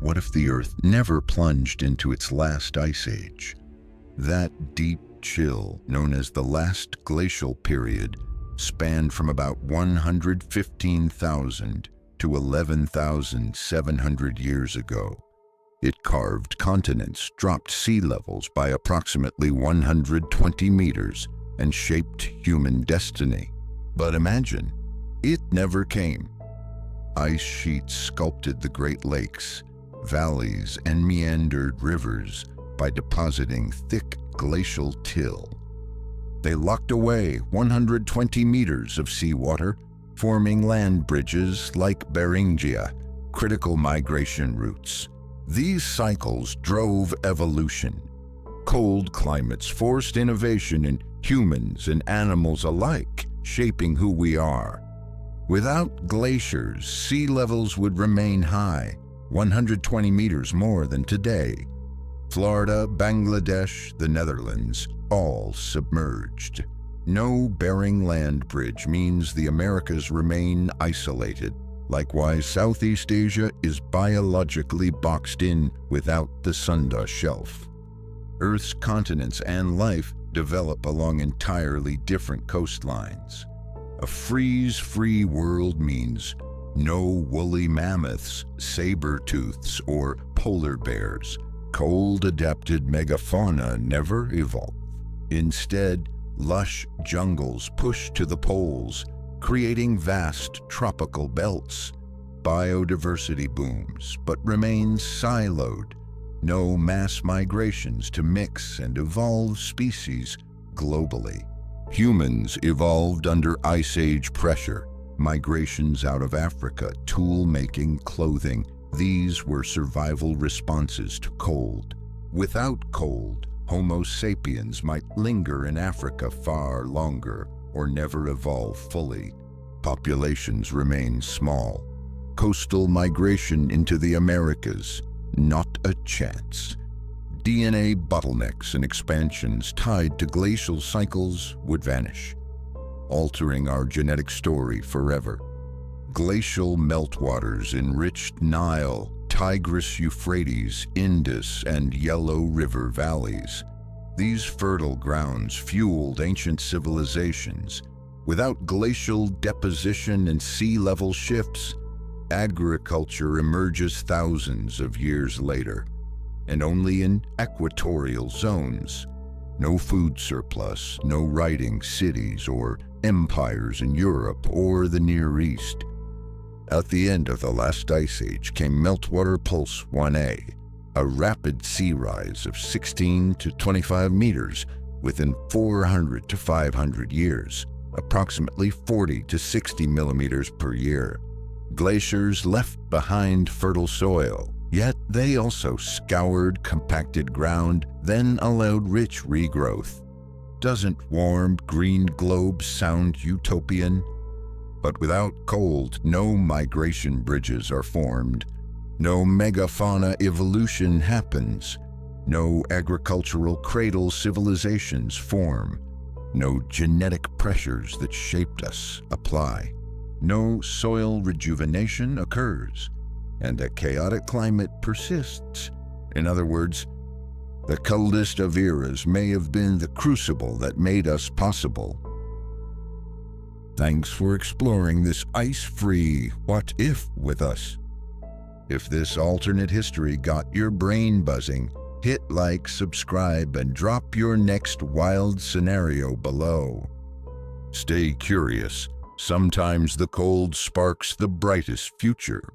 What if the Earth never plunged into its last ice age? That deep chill, known as the last glacial period, spanned from about 115,000 to 11,700 years ago. It carved continents, dropped sea levels by approximately 120 meters, and shaped human destiny. But imagine, it never came. Ice sheets sculpted the Great Lakes, valleys, and meandered rivers by depositing thick glacial till. They locked away 120 meters of seawater, forming land bridges like Beringia, critical migration routes. These cycles drove evolution. Cold climates forced innovation in humans and animals alike, shaping who we are. Without glaciers, sea levels would remain high, 120 meters more than today. Florida, Bangladesh, the Netherlands, all submerged. No Bering Land Bridge means the Americas remain isolated. Likewise, Southeast Asia is biologically boxed in without the Sunda Shelf. Earth's continents and life develop along entirely different coastlines. A freeze-free world means no woolly mammoths, saber-tooths, or polar bears. Cold-adapted megafauna never evolve. Instead, lush jungles push to the poles, creating vast tropical belts. Biodiversity booms, but remains siloed. No mass migrations to mix and evolve species globally. Humans evolved under Ice Age pressure. Migrations out of Africa, tool-making, clothing. These were survival responses to cold. Without cold, Homo sapiens might linger in Africa far longer or never evolve fully. Populations remain small. Coastal migration into the Americas, not a chance. DNA bottlenecks and expansions tied to glacial cycles would vanish, altering our genetic story forever. Glacial meltwaters enriched Nile, Tigris, Euphrates, Indus, and Yellow River valleys. These fertile grounds fueled ancient civilizations. Without glacial deposition and sea level shifts, agriculture emerges thousands of years later, and only in equatorial zones. No food surplus, no riding cities or empires in Europe or the Near East. At the end of the last ice age came Meltwater Pulse 1A, a rapid sea rise of 16 to 25 meters within 400 to 500 years, approximately 40 to 60 millimeters per year. Glaciers left behind fertile soil, yet they also scoured compacted ground, then allowed rich regrowth. Doesn't warm green globe sound utopian? But without cold, no migration bridges are formed. No megafauna evolution happens. No agricultural cradle civilizations form. No genetic pressures that shaped us apply. No soil rejuvenation occurs, and a chaotic climate persists. In other words, the coldest of eras may have been the crucible that made us possible. Thanks for exploring this ice-free what if with us. If this alternate history got your brain buzzing, hit like, subscribe, and drop your next wild scenario below. Stay curious. Sometimes the cold sparks the brightest future.